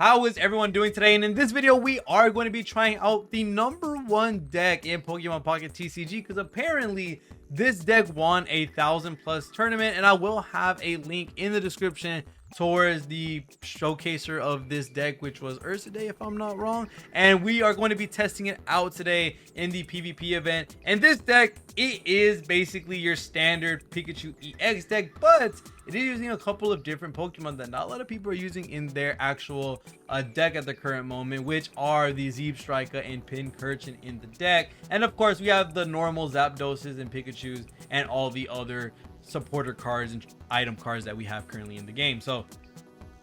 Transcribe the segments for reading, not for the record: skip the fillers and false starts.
How is everyone doing today? And in this video, we are going to be trying out the #1 deck in Pokemon Pocket TCG because apparently this deck won a 1,000+ tournament, and I will have a link in the description towards the showcaser of this deck, which was Ursa Day if I'm not wrong. And we are going to be testing it out today in the PvP event. And this deck, it is basically your standard Pikachu EX deck, but it is using a couple of different Pokemon that not a lot of people are using in their actual deck at the current moment, which are the Striker and Pincurchin in the deck. And of course, we have the normal Zapdoses and Pikachus and all the other supporter cards and item cards that we have currently in the game. So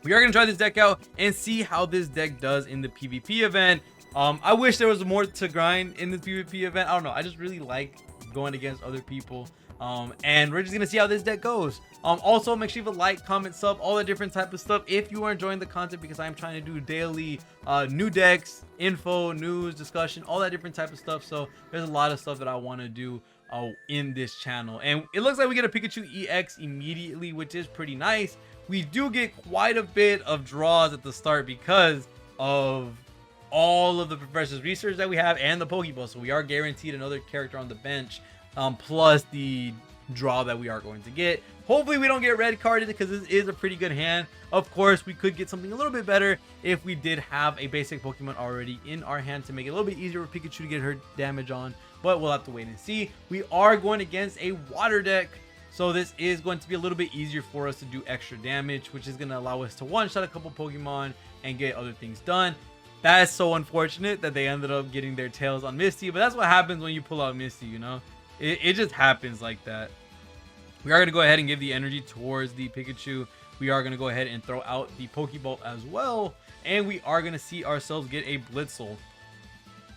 we are going to try this deck out and see how this deck does in the PvP event. I wish there was more to grind in the PvP event. I don't know. I just really like going against other people. And we're just gonna see how this deck goes. Also make sure you leave a like, comment, sub, all the different type of stuff if you are enjoying the content, because I'm trying to do daily new decks, info, news, discussion, all that different type of stuff. So there's a lot of stuff that I want to do in this channel. And it looks like we get a Pikachu EX immediately, which is pretty nice. We do get quite a bit of draws at the start because of all of the professor's research that we have and the Pokeball. So we are guaranteed another character on the bench, plus the draw that we are going to get. Hopefully we don't get red carded because this is a pretty good hand. Of course, we could get something a little bit better if we did have a basic Pokemon already in our hand to make it a little bit easier for Pikachu to get her damage on, but we'll have to wait and see. We are going against a water deck, so this is going to be a little bit easier for us to do extra damage, which is going to allow us to one-shot a couple Pokemon and get other things done. That's so unfortunate that they ended up getting their tails on Misty, but that's what happens when you pull out Misty, you know? It just happens like that. We are going to go ahead and give the energy towards the Pikachu. We are going to go ahead and throw out the Pokeball as well. And we are going to see ourselves get a Blitzel. I'm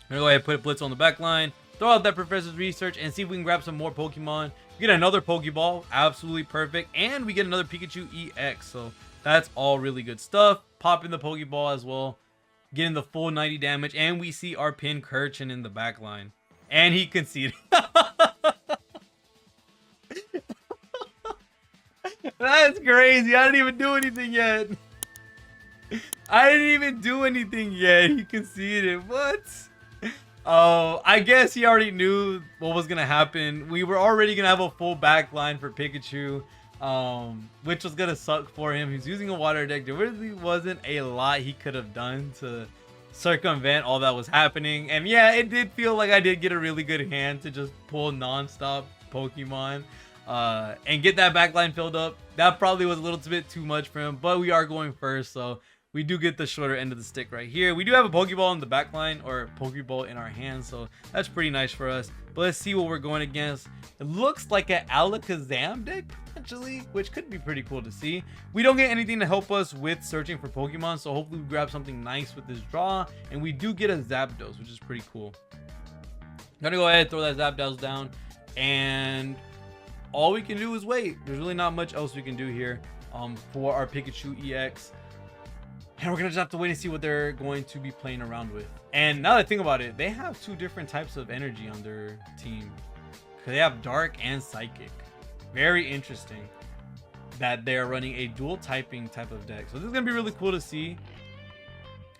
going to go ahead and put a Blitzel on the back line. Throw out that Professor's Research and see if we can grab some more Pokemon. Get another Pokeball. Absolutely perfect. And we get another Pikachu EX. So that's all really good stuff. Pop in the Pokeball as well. Getting the full 90 damage. And we see our Pincurchin in the back line. And he conceded. That's crazy. I didn't even do anything yet. He conceded. What? Oh, I guess he already knew what was going to happen. We were already going to have a full back line for Pikachu, which was going to suck for him. He's using a water deck. There really wasn't a lot he could have done to circumvent all that was happening. And yeah, it did feel like I did get a really good hand to just pull non-stop Pokemon and get that backline filled up. That probably was a little bit too much for him, but we are going first, so we do get the shorter end of the stick right here. We do have a Pokeball in the backline, or Pokeball in our hands, so that's pretty nice for us. But let's see what we're going against. It looks like an Alakazam deck potentially, which could be pretty cool to see. We don't get anything to help us with searching for Pokemon, so hopefully we grab something nice with this draw. And we do get a Zapdos, which is pretty cool. I'm gonna go ahead and throw that Zapdos down, and all we can do is wait. There's really not much else we can do here for our Pikachu EX. And we're gonna just have to wait and see what they're going to be playing around with. And now that I think about it, they have two different types of energy on their team. They have Dark and Psychic. Very interesting that they're running a dual typing type of deck. So this is gonna be really cool to see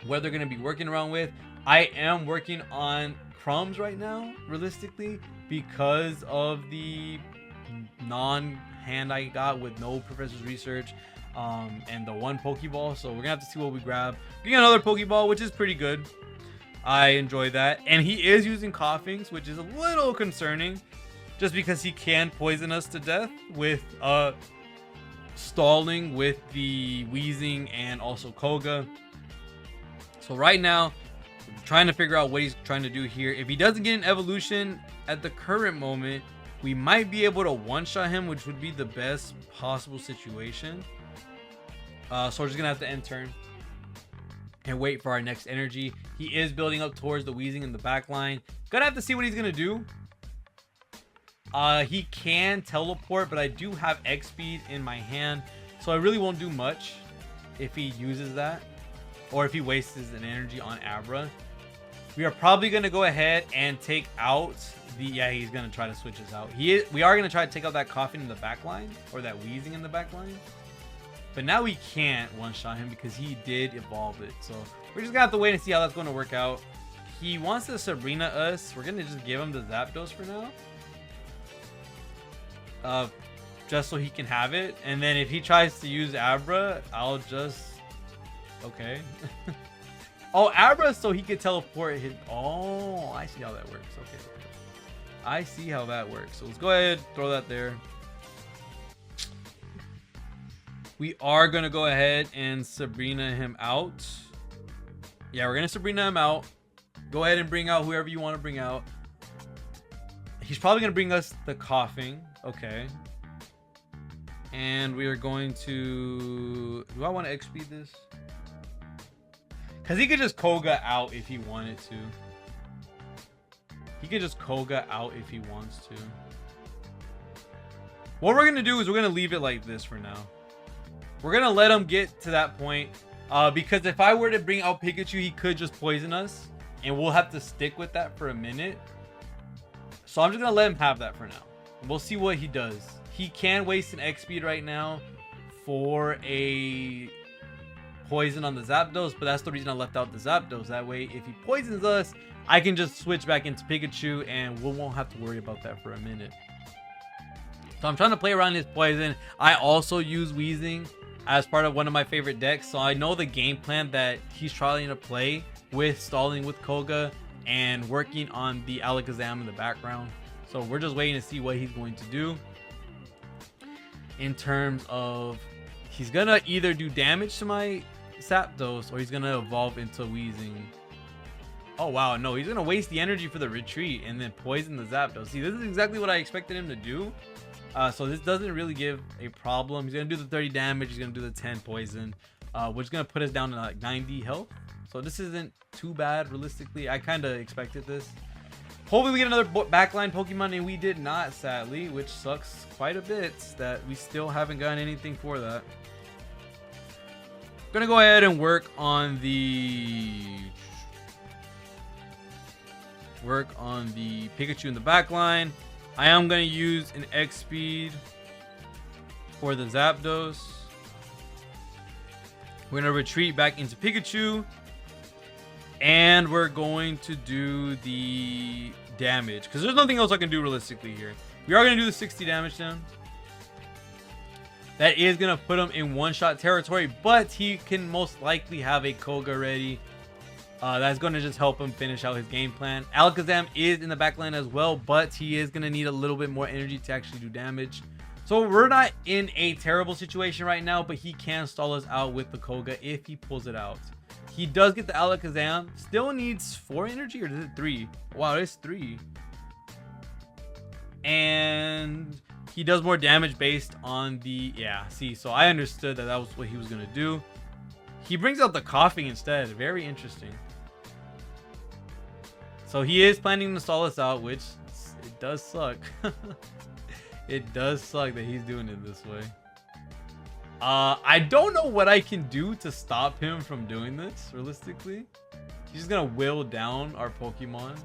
what they're gonna be working around with. I am working on Crumbs right now, realistically, because of the non-hand I got with no Professor's Research. And the one Pokeball, so we're gonna have to see what we grab. Getting another Pokeball, which is pretty good. I enjoy that. And he is using Coughings, which is a little concerning, just because he can poison us to death with stalling with the Wheezing and also Koga. So right now, we're trying to figure out what he's trying to do here. If he doesn't get an evolution at the current moment, we might be able to one-shot him, which would be the best possible situation. So we're just gonna have to end turn and wait for our next energy. He is building up towards the Wheezing in the back line. Gonna have to see what he's gonna do. He can teleport, but I do have X speed in my hand, so I really won't do much if he uses that, or if he wastes an energy on Abra. We are probably gonna go ahead and take out the, yeah, he's gonna try to switch us out. We are gonna try to take out that Coughing in the back line, or that Wheezing in the back line. But now we can't one-shot him because he did evolve it. So we're just gonna have to wait and see how that's going to work out. He wants to Sabrina us. We're gonna just give him the Zapdos for now. Just so he can have it. And then if he tries to use Abra, I'll just... Okay. Oh, Abra so he could teleport his... Oh, I see how that works. Okay. I see how that works. So let's go ahead, throw that there. We are going to go ahead and Sabrina him out. Yeah, we're going to Sabrina him out. Go ahead and bring out whoever you want to bring out. He's probably going to bring us the coughing. Okay. And we are going to... Do I want to XP this? Because he could just Koga out if he wanted to. He could just Koga out if he wants to. What we're going to do is we're going to leave it like this for now. We're going to let him get to that point. Because if I were to bring out Pikachu, he could just poison us. And we'll have to stick with that for a minute. So I'm just going to let him have that for now. We'll see what he does. He can waste an X speed right now for a poison on the Zapdos. But that's the reason I left out the Zapdos. That way, if he poisons us, I can just switch back into Pikachu. And we won't have to worry about that for a minute. So I'm trying to play around his poison. I also use Weezing as part of one of my favorite decks. So I know the game plan that he's trying to play with stalling with Koga and working on the Alakazam in the background. So we're just waiting to see what he's going to do. In terms of, he's going to either do damage to my Zapdos or he's going to evolve into Weezing. Oh, wow. No, he's going to waste the energy for the retreat and then poison the Zapdos. See, this is exactly what I expected him to do. So this doesn't really give a problem. He's going to do the 30 damage. He's going to do the 10 poison, which is going to put us down to like 90 health. So this isn't too bad, realistically. I kind of expected this. Hopefully we get another backline Pokemon, and we did not, sadly, which sucks quite a bit that we still haven't gotten anything for that. I'm going to go ahead and work on the Pikachu in the backline. I am going to use an X speed for the Zapdos. We're going to retreat back into Pikachu. And we're going to do the damage. Because there's nothing else I can do realistically here. We are going to do the 60 damage to him. That is going to put him in one-shot territory. But he can most likely have a Koga ready. That's going to just help him finish out his game plan. Alakazam is in the backline as well, but he is going to need a little bit more energy to actually do damage. So we're not in a terrible situation right now, but he can stall us out with the Koga if he pulls it out. He does get the Alakazam. Still needs 4 energy, or is it 3? Wow, it's 3. And he does more damage based on the... Yeah, see, so I understood that that was what he was going to do. He brings out the coughing instead. Very interesting. So he is planning to stall us out, which it does suck. It does suck that he's doing it this way. I don't know what I can do to stop him from doing this, realistically. He's just going to will down our Pokemon.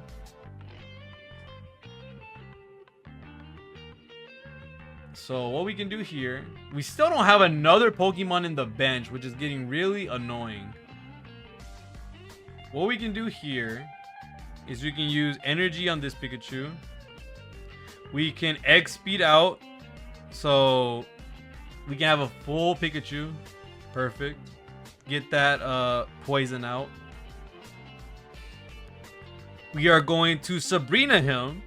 So what we can do here, we still don't have another Pokemon in the bench, which is getting really annoying. What we can do here is we can use energy on this Pikachu. We can X speed out, so we can have a full Pikachu. Perfect. Get that poison out. We are going to Sabrina him.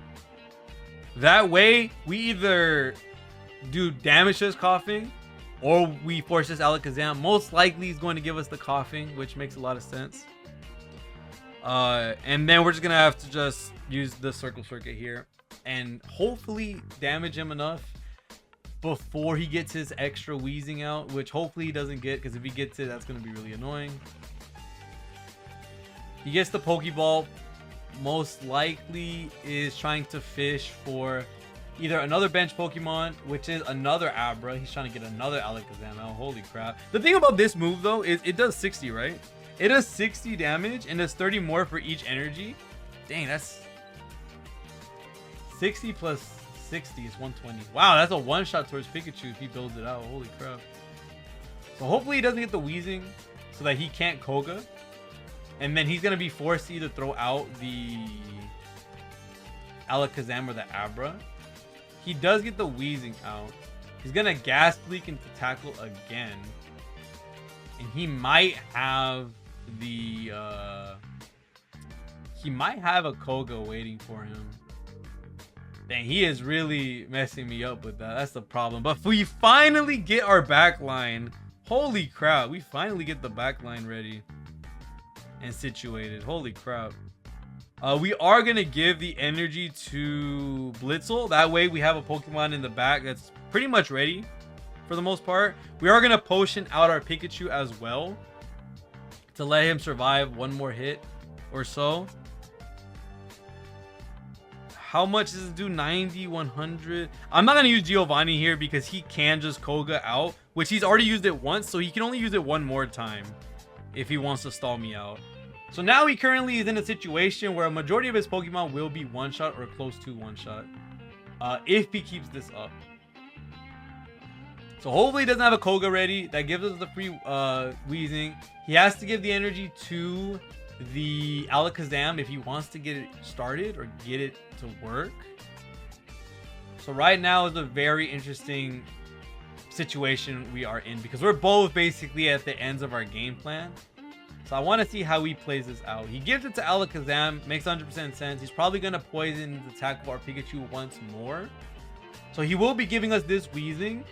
That way, we either do damage to his coughing or we force this Alakazam. Most likely he's going to give us the coughing, which makes a lot of sense. And then we're just gonna have to just use the circle circuit here and hopefully damage him enough before he gets his extra wheezing out, which hopefully he doesn't get, because if he gets it, that's gonna be really annoying. He gets the Pokeball. Most likely is trying to fish for either another bench Pokemon, which is another Abra. He's trying to get another Alakazam out. Holy crap. The thing about this move though is it does 60, right? It does 60 damage and does 30 more for each energy. Dang, that's 60 plus 60 is 120. Wow, that's a one-shot towards Pikachu if he builds it out. Holy crap. So hopefully he doesn't get the wheezing so that he can't Koga. And then he's going to be forced to either throw out the Alakazam or the Abra. He does get the wheezing out. He's going to gas leak into tackle again. And he might have the... he might have a Koga waiting for him. Dang, he is really messing me up with that. That's the problem. But we finally get our back line. Holy crap. We finally get the back line ready and situated. Holy crap. We are going to give the energy to Blitzel. That way we have a Pokemon in the back that's pretty much ready for the most part. We are going to potion out our Pikachu as well to let him survive one more hit or so. How much does it do? 90, 100. I'm not going to use Giovanni here because he can just Koga out, which he's already used it once. So he can only use it one more time if he wants to stall me out. So now he currently is in a situation where a majority of his Pokemon will be one-shot or close to one-shot if he keeps this up. So hopefully he doesn't have a Koga ready. That gives us the free wheezing. He has to give the energy to the Alakazam if he wants to get it started or get it to work. So right now is a very interesting situation we are in because we're both basically at the ends of our game plan. So I want to see how he plays this out. He gives it to Alakazam. Makes 100% sense. He's probably going to poison the attack of our Pikachu once more. So he will be giving us this wheezing.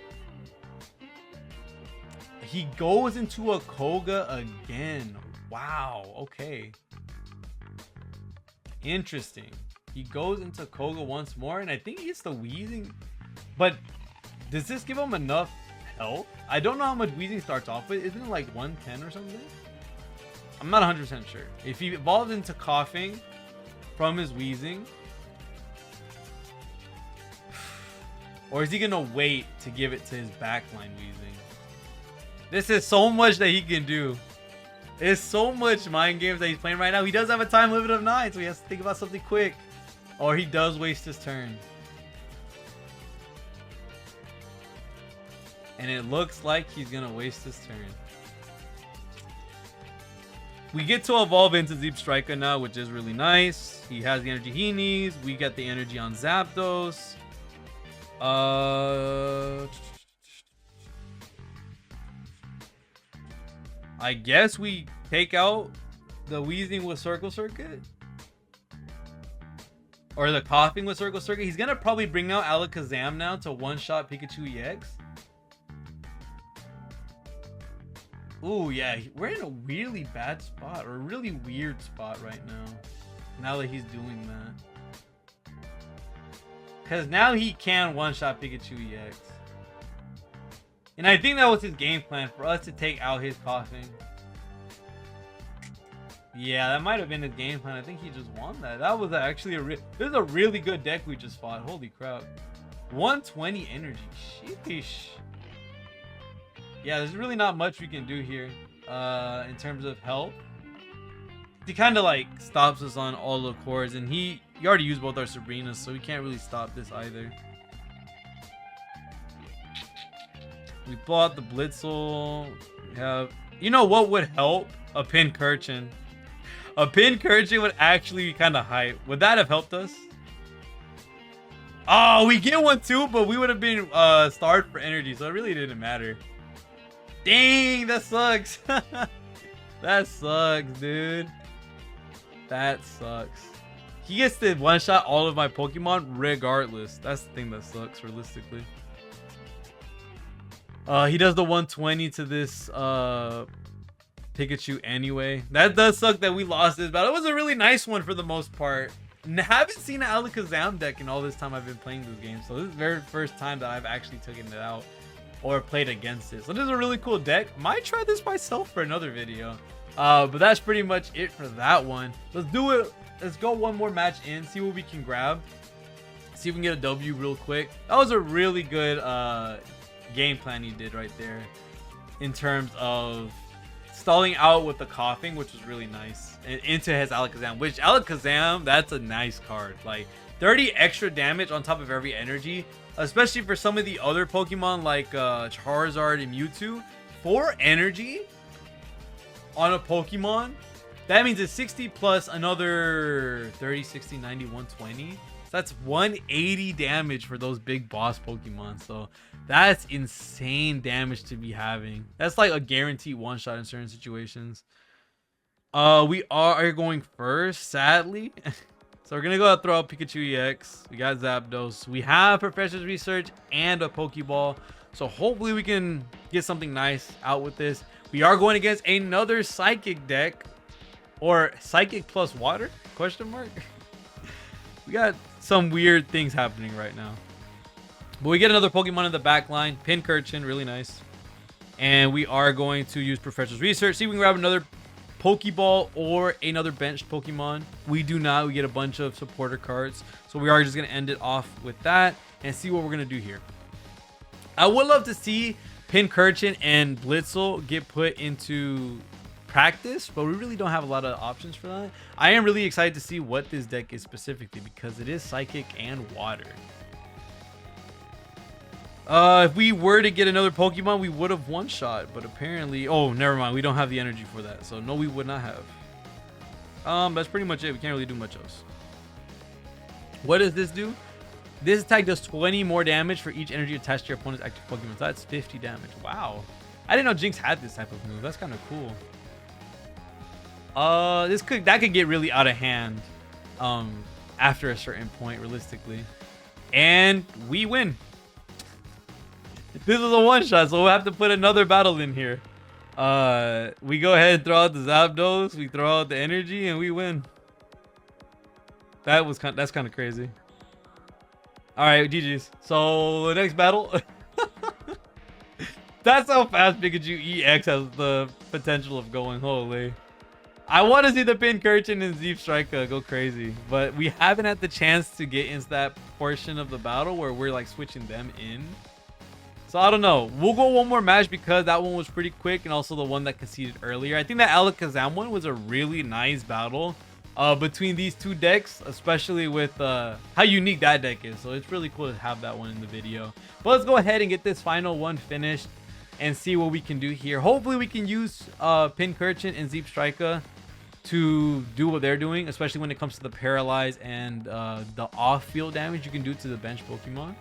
He goes into a Koga again. Wow. Okay. Interesting. He goes into Koga once more. And I think he gets the wheezing. But does this give him enough health? I don't know how much wheezing starts off with. Isn't it like 110 or something? I'm not 100% sure. If he evolves into coughing from his wheezing, or is he gonna wait to give it to his backline wheezing? This is so much that he can do. There's so much mind games that he's playing right now. He does have a time limit of 9, so he has to think about something quick, or he does waste his turn. And it looks like he's gonna waste his turn. We get to evolve into Zebstrika now, which is really nice. He has the energy he needs. We get the energy on Zapdos. I guess we take out the wheezing with Circle Circuit. Or the coughing with Circle Circuit. He's going to probably bring out Alakazam now to one-shot Pikachu EX. Ooh, yeah, we're in a really bad spot, or a really weird spot right now that he's doing that. Because now he can one-shot Pikachu EX. And I think that was his game plan, for us to take out his coughing. Yeah, that might have been his game plan. I think he just won that. That was actually this is a really good deck we just fought. Holy crap. 120 energy. Sheesh. Yeah, there's really not much we can do here in terms of health. He kind of like stops us on all the cores, and he already used both our Sabrinas, so we can't really stop this either. We pull out the Blitzel. We have, you know what would help? A Pincurchin. A Pincurchin would actually be kind of hype. Would that have helped us? Oh, we get one too, but we would have been starved for energy, so it really didn't matter. Dang, that sucks. That sucks, dude. That sucks. He gets to one-shot all of my Pokemon regardless. That's the thing that sucks, realistically. He does the 120 to this Pikachu anyway. That does suck that we lost this battle. It was a really nice one for the most part. Haven't seen an Alakazam deck in all this time I've been playing this game. So this is the very first time that I've actually taken it out or played against it. So this is a really cool deck. Might try this myself for another video. But that's pretty much it for that one. Let's do it. Let's go one more match in, see what we can grab. See if we can get a W real quick. That was a really good game plan he did right there in terms of stalling out with the coughing, which was really nice, and into his Alakazam, which Alakazam, that's a nice card. Like 30 extra damage on top of every energy, especially for some of the other Pokemon like Charizard and Mewtwo. 4 energy on a Pokemon. That means it's 60 plus another 30, 60, 90, 120. So that's 180 damage for those big boss Pokemon. So that's insane damage to be having. That's like a guaranteed one-shot in certain situations. We are going first, sadly. So we're gonna go throw out Pikachu EX. We got Zapdos. We have Professor's Research and a Pokeball. So hopefully we can get something nice out with this. We are going against another Psychic deck. Or Psychic plus Water? Question mark? We got some weird things happening right now. But we get another Pokemon in the back line. Pincurchin, really nice. And we are going to use Professor's Research. See if we can grab another Pokeball or another benched Pokemon. We do not. We get a bunch of supporter cards. So we are just going to end it off with that and see what we're going to do here. I would love to see Pincurchin and Blitzel get put into practice, but we really don't have a lot of options for that. I am really excited to see what this deck is specifically because it is Psychic and Water. If we were to get another Pokemon, we would have one-shot, but apparently... Oh, never mind. We don't have the energy for that, so no, we would not have. That's pretty much it. We can't really do much else. What does this do? This attack does 20 more damage for each energy attached to your opponent's active Pokemon. So that's 50 damage. Wow. I didn't know Jinx had this type of move. That's kind of cool. That could get really out of hand after a certain point, realistically. And we win. This is a one-shot, so we'll have to put another battle in here. We go ahead and throw out the Zapdos, we throw out the energy, and we win. That's kind of crazy. All right, GG's. So the next battle. That's how fast Pikachu EX has the potential of going. Holy. I want to see the Pincurchin and Zebstrika go crazy, but we haven't had the chance to get into that portion of the battle where we're like switching them in. So I don't know. We'll go one more match because that one was pretty quick, and also the one that conceded earlier. I think that Alakazam one was a really nice battle between these two decks, especially with how unique that deck is. So it's really cool to have that one in the video. But let's go ahead and get this final one finished and see what we can do here. Hopefully we can use Pincurchin and Zebstrika to do what they're doing, especially when it comes to the paralyze and the off-field damage you can do to the bench Pokemon.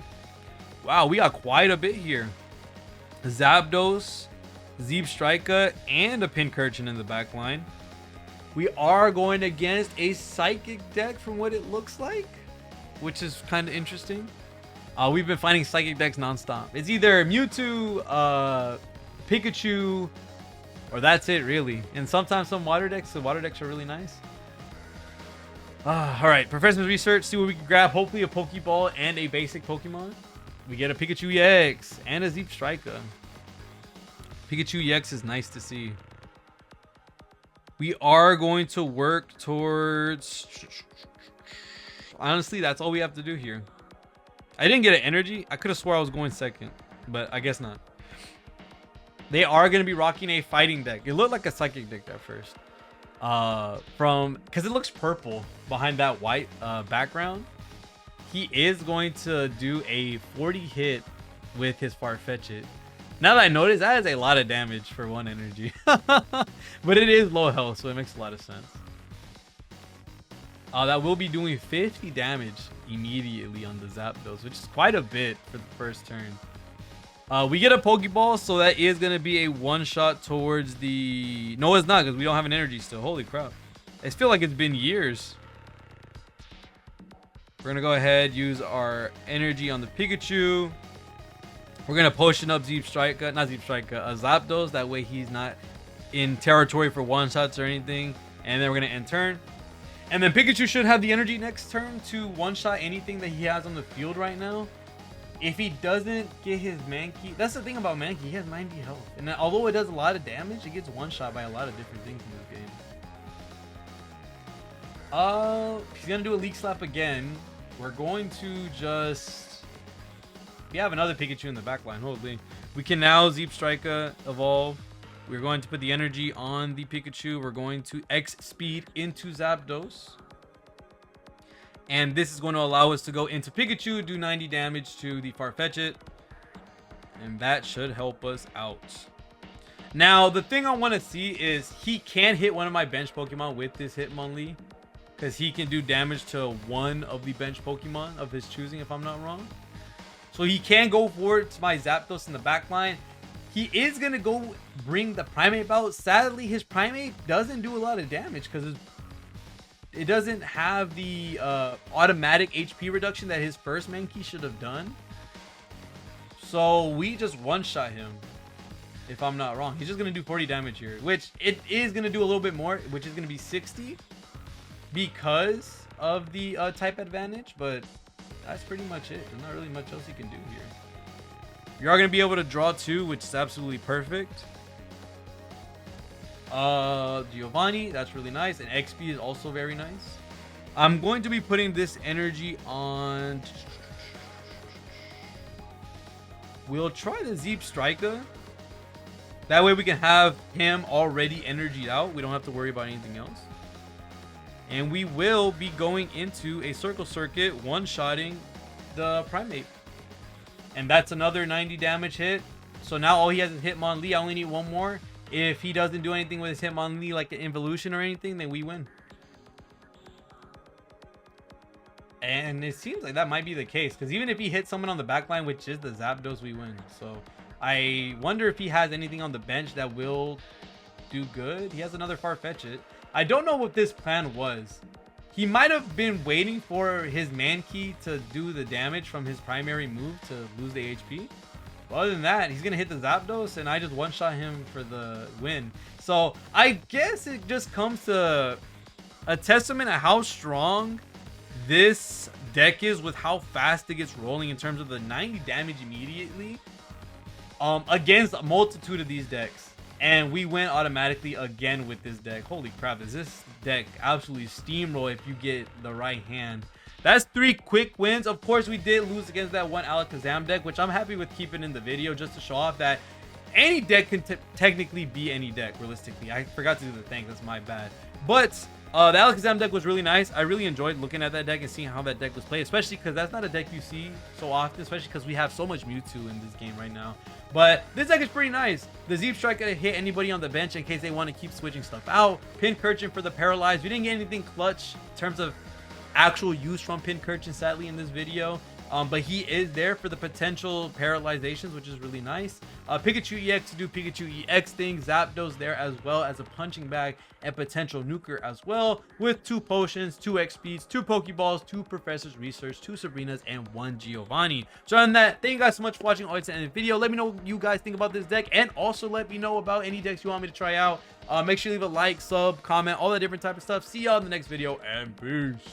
Wow, we got quite a bit here. Zapdos, Zebstrika, and a Pincurchin in the back line. We are going against a Psychic deck from what it looks like, which is kind of interesting. We've been finding Psychic decks nonstop. It's either Mewtwo, Pikachu, or that's it, really. And sometimes some water decks. The water decks are really nice. All right, Professor's Research. See what we can grab. Hopefully a Pokeball and a basic Pokemon. We get a Pikachu EX and a Zebstrika. Pikachu EX is nice to see. We are going to work towards... Honestly, that's all we have to do here. I didn't get an energy. I could have swore I was going second, but I guess not. They are going to be rocking a fighting deck. It looked like a Psychic deck at first. Because it looks purple behind that white background. He is going to do a 40 hit with his Farfetch'd. Now that I notice, that is a lot of damage for one energy. But it is low health, so it makes a lot of sense. That will be doing 50 damage immediately on the Zapdos, which is quite a bit for the first turn. We get a Pokeball, so that is going to be a one-shot towards the... No, it's not, because we don't have an energy still. Holy crap. I feel like it's been years. We're going to go ahead, use our energy on the Pikachu. We're going to potion up Zapdos. That way he's not in territory for one-shots or anything. And then we're going to end turn. And then Pikachu should have the energy next turn to one-shot anything that he has on the field right now. If he doesn't get his Mankey... That's the thing about Mankey. He has 90 health. And although it does a lot of damage, it gets one-shot by a lot of different things in this game. He's going to do a Leak Slap again. We're going to just... We have another Pikachu in the back line. Holy. We can now Zebstrika evolve. We're going to put the energy on the Pikachu. We're going to X speed into Zapdos. And this is going to allow us to go into Pikachu, do 90 damage to the Farfetch'd. And that should help us out. Now, the thing I want to see is he can hit one of my bench Pokemon with this Hitmonlee, because he can do damage to one of the bench Pokemon of his choosing, if I'm not wrong. So he can go forward to my Zapdos in the back line. He is going to go bring the Primate out. Sadly, his Primate doesn't do a lot of damage because it doesn't have the automatic HP reduction that his first Mankey should have done. So we just one-shot him, if I'm not wrong. He's just going to do 40 damage here, which it is going to do a little bit more, which is going to be 60 because of the type advantage. But that's pretty much it. There's not really much else he can do here. You are going to be able to draw 2, which is absolutely perfect. Giovanni, that's really nice. And XP is also very nice. I'm going to be putting this energy on... We'll try the Zeep Striker. That way we can have him already energied out. We don't have to worry about anything else. And we will be going into a Circle Circuit, one-shotting the Primate. And that's another 90 damage hit. So now all he has is Hitmonlee. I only need one more. If he doesn't do anything with his Hitmonlee, like an Involution or anything, then we win. And it seems like that might be the case, because even if he hits someone on the back line, which is the Zapdos, we win. So I wonder if he has anything on the bench that will do good. He has another Farfetch'd. I don't know what this plan was. He might have been waiting for his Mankey to do the damage from his primary move to lose the HP. But other than that, he's going to hit the Zapdos, and I just one-shot him for the win. So I guess it just comes to a testament of how strong this deck is with how fast it gets rolling in terms of the 90 damage immediately against a multitude of these decks. And we win automatically again with this deck. Holy crap, is this deck absolutely steamroll if you get the right hand. That's 3 quick wins. Of course, we did lose against that one Alakazam deck, which I'm happy with keeping in the video just to show off that any deck can technically be any deck, realistically. I forgot to do the thing. That's my bad. But the Alakazam deck was really nice. I really enjoyed looking at that deck and seeing how that deck was played, especially because that's not a deck you see so often, especially because we have so much Mewtwo in this game right now. But this deck is pretty nice. The Zeep Strike gonna hit anybody on the bench in case they want to keep switching stuff out. Pincurchin for the Paralyzed. We didn't get anything clutch in terms of actual use from Pincurchin, sadly, in this video. But he is there for the potential paralyzations, which is really nice. Pikachu EX to do Pikachu EX things. Zapdos there as well as a punching bag and potential nuker as well, with 2 potions, 2 XPs, 2 Pokeballs, 2 Professor's Research, 2 Sabrinas, and 1 Giovanni. So on that, thank you guys so much for watching all the end of the video. Let me know what you guys think about this deck, and also let me know about any decks you want me to try out. Make sure you leave a like, sub, comment, all that different type of stuff. See y'all in the next video, and peace.